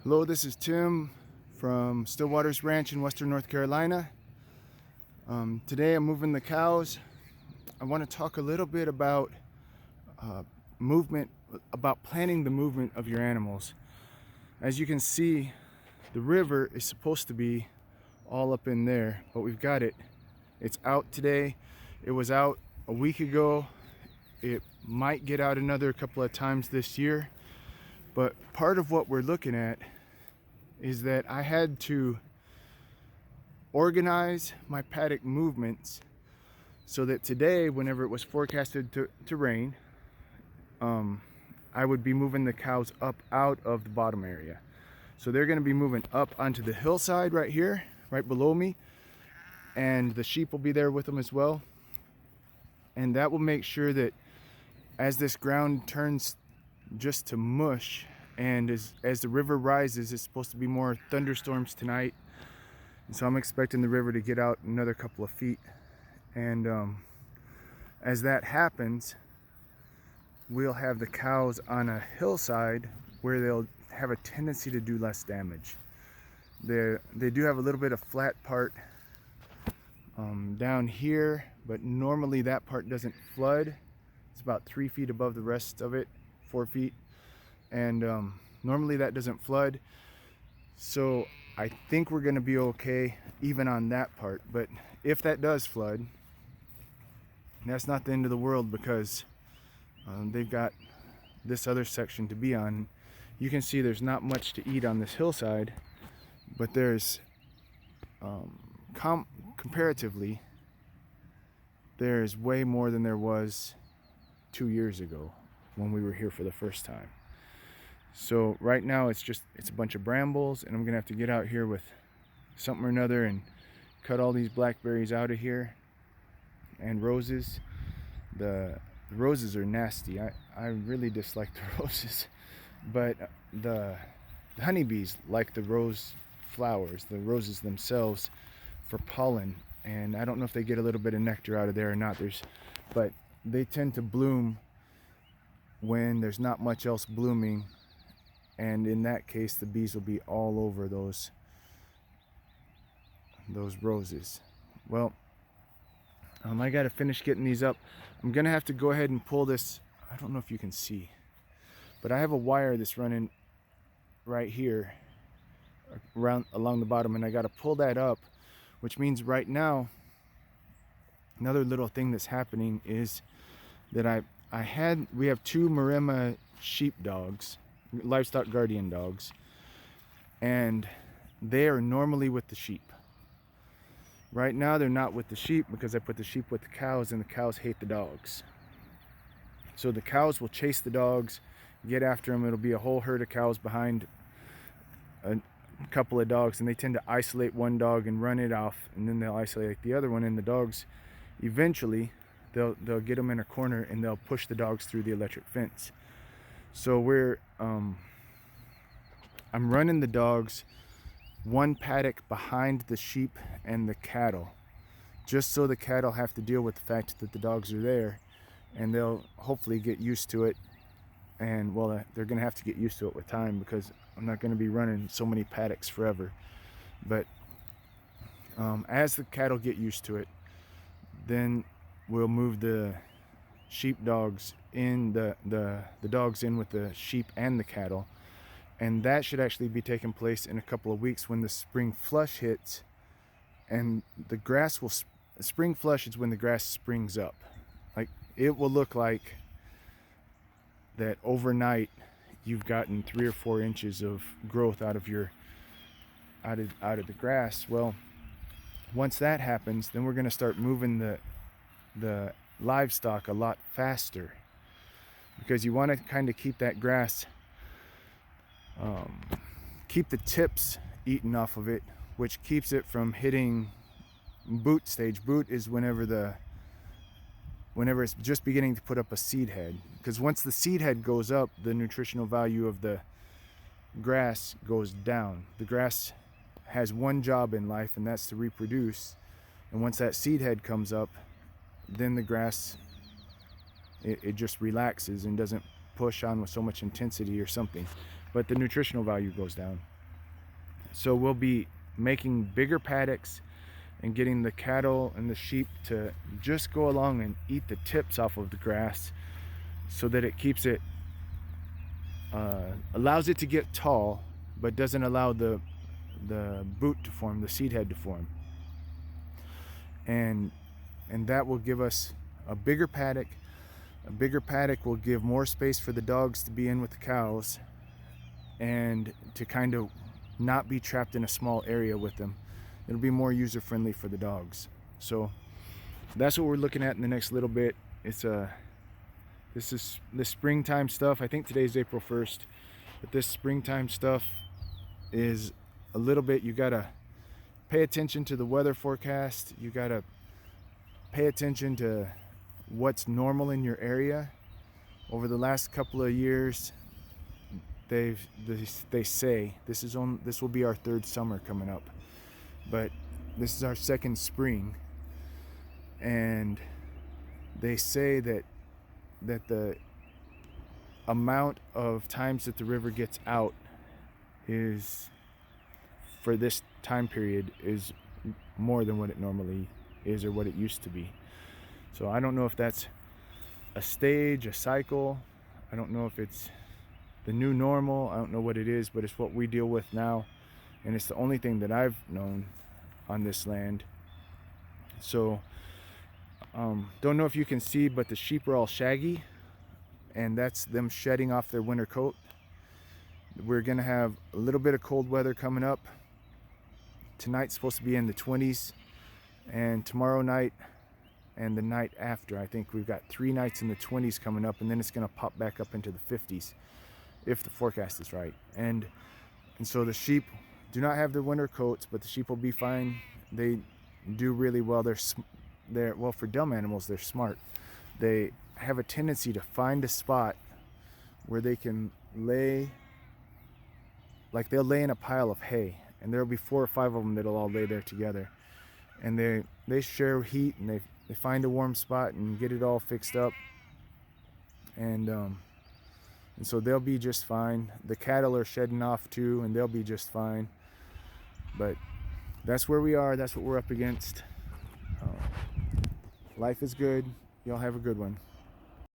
Hello, this is Tim from Stillwater's Ranch in Western North Carolina. Today I'm moving the cows. I want to talk a little bit about planning the movement of your animals. As you can see, the river is supposed to be all up in there, but we've got it. It's out today. It was out a week ago. It might get out another couple of times this year. But part of what we're looking at is that I had to organize my paddock movements so that today, whenever it was forecasted to rain, I would be moving the cows up out of the bottom area. So they're going to be moving up onto the hillside right here, right below me, and the sheep will be there with them as well. And that will make sure that as this ground turns just to mush, and as the river rises, it's supposed to be more thunderstorms tonight, and so I'm expecting the river to get out another couple of feet. And as that happens, we'll have the cows on a hillside where they'll have a tendency to do less damage. They do have a little bit of flat part down here, but normally that part doesn't flood. It's about 3 feet above the rest of it, 4 feet, and normally that doesn't flood. So I think we're going to be okay even on that part. But if that does flood, that's not the end of the world, because they've got this other section to be on. You can see there's not much to eat on this hillside, but there's comparatively there's way more than there was 2 years ago when we were here for the first time. So right now it's a bunch of brambles, and I'm gonna have to get out here with something or another and cut all these blackberries out of here, and roses. The roses are nasty. I really dislike the roses, but the honeybees like the rose flowers, the roses themselves, for pollen. And I don't know if they get a little bit of nectar out of there or not. But they tend to bloom when there's not much else blooming, and in that case the bees will be all over those roses. Well, I got to finish getting these up. I'm gonna have to go ahead and pull this. I don't know if you can see, but I have a wire that's running right here along the bottom, and I got to pull that up, which means right now another little thing that's happening is that we have 2 Maremma sheep dogs, livestock guardian dogs, and they are normally with the sheep. Right now they're not with the sheep because I put the sheep with the cows, and the cows hate the dogs. So the cows will chase the dogs, get after them. It'll be a whole herd of cows behind a couple of dogs, and they tend to isolate one dog and run it off, and then they'll isolate the other one, and the dogs eventually they'll get them in a corner and they'll push the dogs through the electric fence. So I'm running the dogs one paddock behind the sheep and the cattle, just so the cattle have to deal with the fact that the dogs are there, and they'll hopefully get used to it. And well, they're gonna have to get used to it with time, because I'm not gonna be running so many paddocks forever. But as the cattle get used to it, then we'll move the sheep dogs in, the dogs in with the sheep and the cattle. And that should actually be taking place in a couple of weeks when the spring flush hits, and the grass will, spring flush is when the grass springs up. Like, it will look like that overnight you've gotten 3 or 4 inches of growth out of the grass. Well, once that happens, then we're going to start moving the livestock a lot faster, because you want to kind of keep that grass, keep the tips eaten off of it, which keeps it from hitting boot stage. Boot is whenever it's just beginning to put up a seed head, because once the seed head goes up, the nutritional value of the grass goes down. The grass has one job in life, and that's to reproduce. And once that seed head comes up, then the grass, it just relaxes and doesn't push on with so much intensity or something, but the nutritional value goes down. So we'll be making bigger paddocks and getting the cattle and the sheep to just go along and eat the tips off of the grass, so that it keeps it, allows it to get tall, but doesn't allow the boot to form, the seed head to form. And that will give us a bigger paddock. A bigger paddock will give more space for the dogs to be in with the cows, and to kind of not be trapped in a small area with them. It'll be more user friendly for the dogs. So that's what we're looking at in the next little bit. It's this is the springtime stuff. I think today's April 1st, but this springtime stuff is a little bit, you gotta pay attention to the weather forecast. You gotta pay attention to what's normal in your area. Over the last couple of years, they say this will be our third summer coming up, but this is our second spring, and they say that the amount of times that the river gets out is, for this time period, is more than what it normally is or what it used to be. So I don't know if that's a stage, a cycle. I don't know if it's the new normal. I don't know what it is, but it's what we deal with now, and it's the only thing that I've known on this land. So don't know if you can see, but the sheep are all shaggy, and that's them shedding off their winter coat. We're gonna have a little bit of cold weather coming up. Tonight's supposed to be in the 20s, and tomorrow night and the night after, I think we've got 3 nights in the 20s coming up, and then it's gonna pop back up into the 50s if the forecast is right. And so the sheep do not have their winter coats, but the sheep will be fine. They do really well. They're well, for dumb animals, they're smart. They have a tendency to find a spot where they can lay, like they'll lay in a pile of hay, and there'll be 4 or 5 of them that'll all lay there together, and they share heat, and they find a warm spot and get it all fixed up, and so they'll be just fine. The cattle are shedding off too, and they'll be just fine. But that's where we are. That's what we're up against. Life is good. Y'all have a good one.